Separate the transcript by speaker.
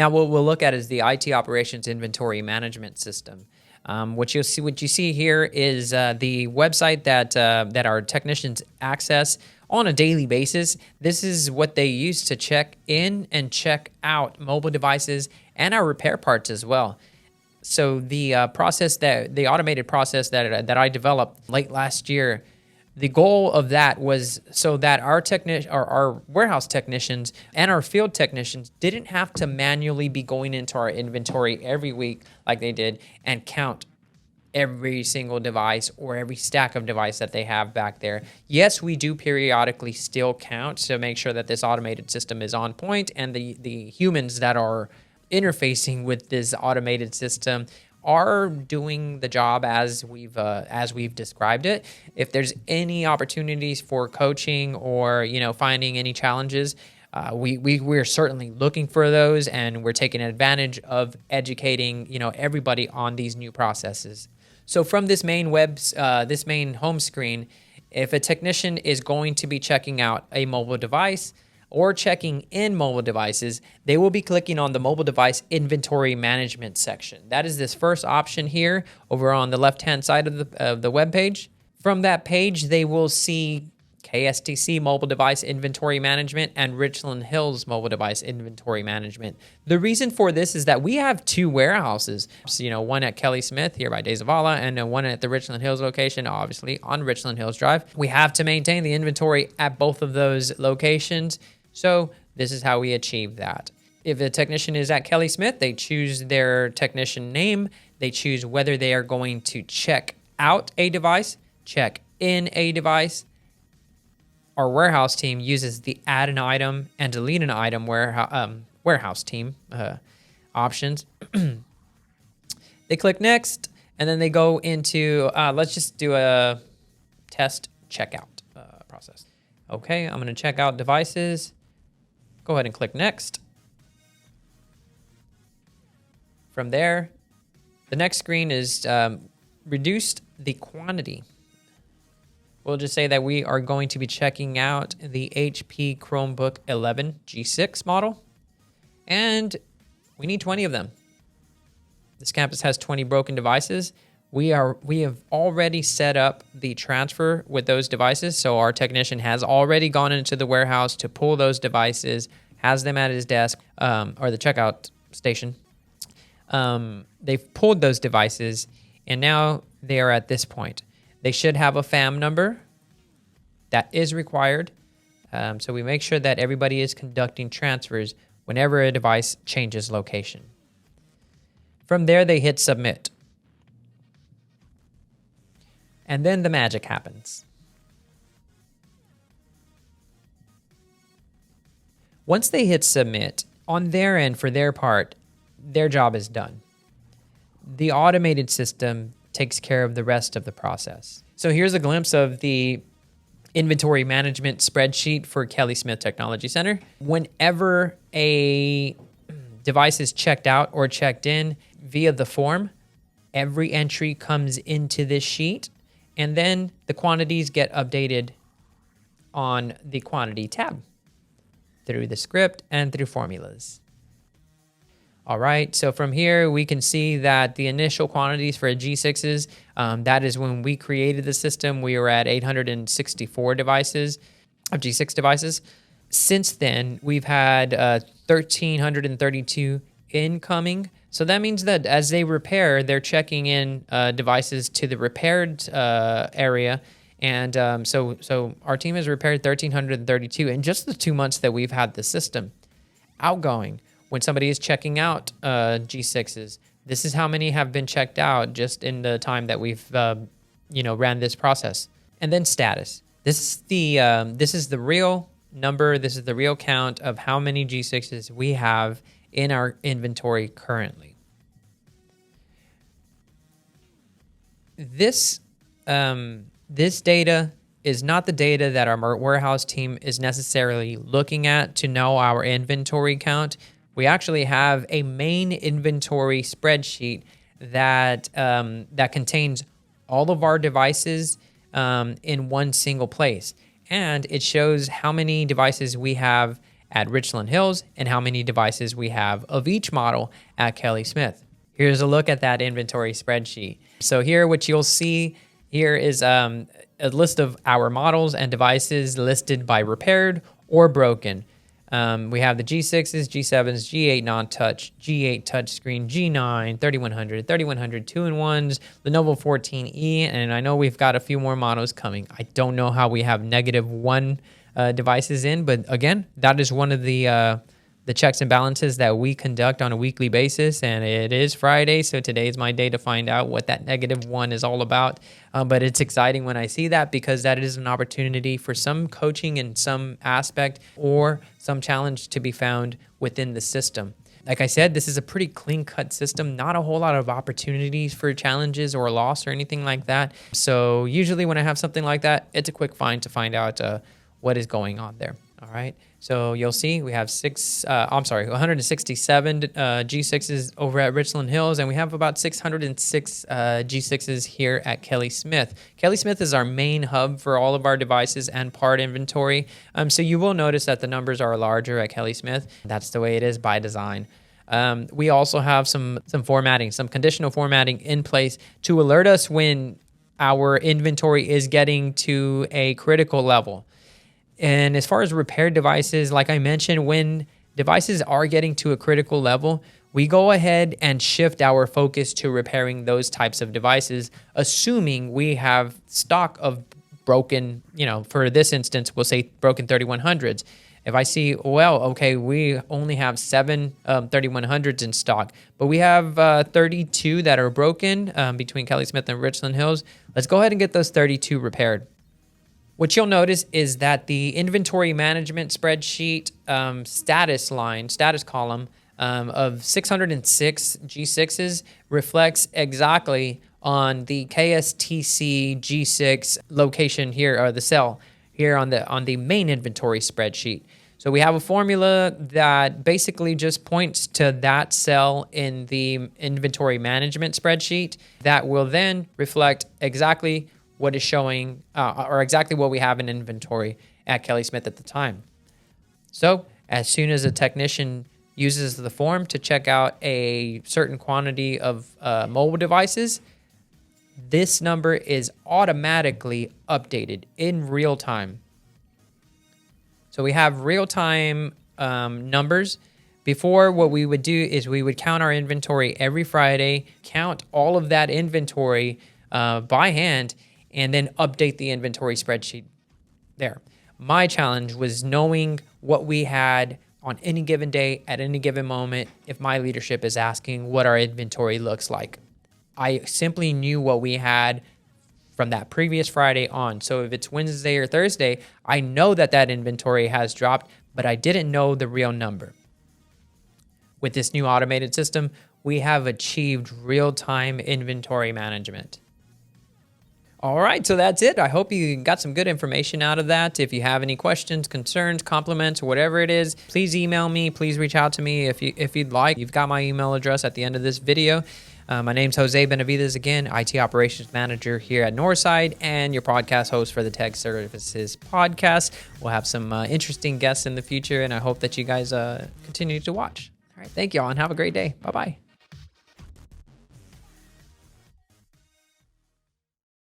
Speaker 1: Now, what we'll look at is the IT operations inventory management system. What you see here is the website that our technicians access on a daily basis. This is what they use to check in and check out mobile devices and our repair parts as well. So the automated process that I developed late last year, the goal of that was so that our warehouse technicians and our field technicians didn't have to manually be going into our inventory every week like they did and count every single device or every stack of device that they have back there. Yes, we do periodically still count to make sure that this automated system is on point, and the humans that are interfacing with this automated system are doing the job as we've described it. If there's any opportunities for coaching or finding any challenges, we're certainly looking for those, and we're taking advantage of educating everybody on these new processes. So from this main home screen, if a technician is going to be checking out a mobile device or checking in mobile devices, they will be clicking on the mobile device inventory management section. That is this first option here over on the left-hand side of the web page. From that page, they will see KSTC Mobile Device Inventory Management and Richland Hills Mobile Device Inventory Management. The reason for this is that we have two warehouses, one at Kelly Smith here by Days of Allah and one at the Richland Hills location, obviously on Richland Hills Drive. We have to maintain the inventory at both of those locations, so this is how we achieve that. If a technician is at Kelly Smith, they choose their technician name, they choose whether they are going to check out a device, check in a device. Our warehouse team uses the add an item and delete an item warehouse team options. They click next, and then they go into, let's just do a test checkout process. Okay, I'm going to check out devices. Go ahead and click next. From there, the next screen is reduced the quantity. We'll just say that we are going to be checking out the HP Chromebook 11 G6 model, and we need 20 of them. This campus has 20 broken devices. We have already set up the transfer with those devices, so our technician has already gone into the warehouse to pull those devices, has them at his desk or the checkout station. They've pulled those devices, and now they are at this point. They should have a FAM number that is required. So we make sure that everybody is conducting transfers whenever a device changes location. From there, they hit submit. And then the magic happens. Once they hit submit, on their end, for their part, their job is done. The automated system takes care of the rest of the process. So here's a glimpse of the inventory management spreadsheet for Kelly Smith Technology Center. Whenever a device is checked out or checked in via the form, every entry comes into this sheet, and then the quantities get updated on the quantity tab through the script and through formulas. All right, so from here, we can see that the initial quantities for G6s, that is when we created the system, we were at 864 devices, of G6 devices. Since then, we've had 1,332 incoming. So that means that as they repair, they're checking in devices to the repaired area. And so our team has repaired 1,332 in just the 2 months that we've had the system. Outgoing. When somebody is checking out G6s, this is how many have been checked out just in the time that we've ran this process. And then status. This is the real number. This is the real count of how many G6s we have in our inventory currently. This data is not the data that our warehouse team is necessarily looking at to know our inventory count. We actually have a main inventory spreadsheet that contains all of our devices in one single place. And it shows how many devices we have at Richland Hills and how many devices we have of each model at Kelly Smith. Here's a look at that inventory spreadsheet. So here, what you'll see here is a list of our models and devices listed by repaired or broken. We have the G6s, G7s, G8 non-touch, G8 touchscreen, G9, 3100, 3100 2-in-1s, Lenovo 14E, and I know we've got a few more models coming. I don't know how we have -1 devices in, but again, that is one of the checks and balances that we conduct on a weekly basis, and it is Friday, so today is my day to find out what that -1 is all about. But it's exciting when I see that, because that is an opportunity for some coaching in some aspect or some challenge to be found within the system. Like I said, this is a pretty clean-cut system, not a whole lot of opportunities for challenges or loss or anything like that. So usually when I have something like that, it's a quick find to find out what is going on there. All right, so you'll see we have 167 G6s over at Richland Hills, and we have about 606 G6s here at Kelly Smith. Kelly Smith is our main hub for all of our devices and part inventory. So you will notice that the numbers are larger at Kelly Smith. That's the way it is by design. We also have some formatting, some conditional formatting in place to alert us when our inventory is getting to a critical level. And as far as repaired devices, like I mentioned, when devices are getting to a critical level, we go ahead and shift our focus to repairing those types of devices, assuming we have stock of broken, for this instance, we'll say broken 3100s. If I see, well, okay, we only have 7 3100s in stock, but we have 32 that are broken between Kelly Smith and Richland Hills, let's go ahead and get those 32 repaired. What you'll notice is that the inventory management spreadsheet status column of 606 G6s reflects exactly on the KSTC G6 location here, or the cell here on the main inventory spreadsheet. So we have a formula that basically just points to that cell in the inventory management spreadsheet that will then reflect exactly what is showing, or exactly what we have in inventory at Kelly Smith at the time. So as soon as a technician uses the form to check out a certain quantity of mobile devices, this number is automatically updated in real time. So we have real-time numbers. Before, what we would do is we would count our inventory every Friday, count all of that inventory by hand, and then update the inventory spreadsheet there. My challenge was knowing what we had on any given day at any given moment if my leadership is asking what our inventory looks like. I simply knew what we had from that previous Friday on. So if it's Wednesday or Thursday, I know that that inventory has dropped, but I didn't know the real number. With this new automated system, we have achieved real-time inventory management. All right, so that's it. I hope you got some good information out of that. If you have any questions, concerns, compliments, or whatever it is, please email me. Please reach out to me if you'd like. You've got my email address at the end of this video. My name's Jose Benavides again, IT Operations Manager here at Northside and your podcast host for the Tech Services Podcast. We'll have some interesting guests in the future, and I hope that you guys continue to watch. All right, thank you all, and have a great day. Bye-bye.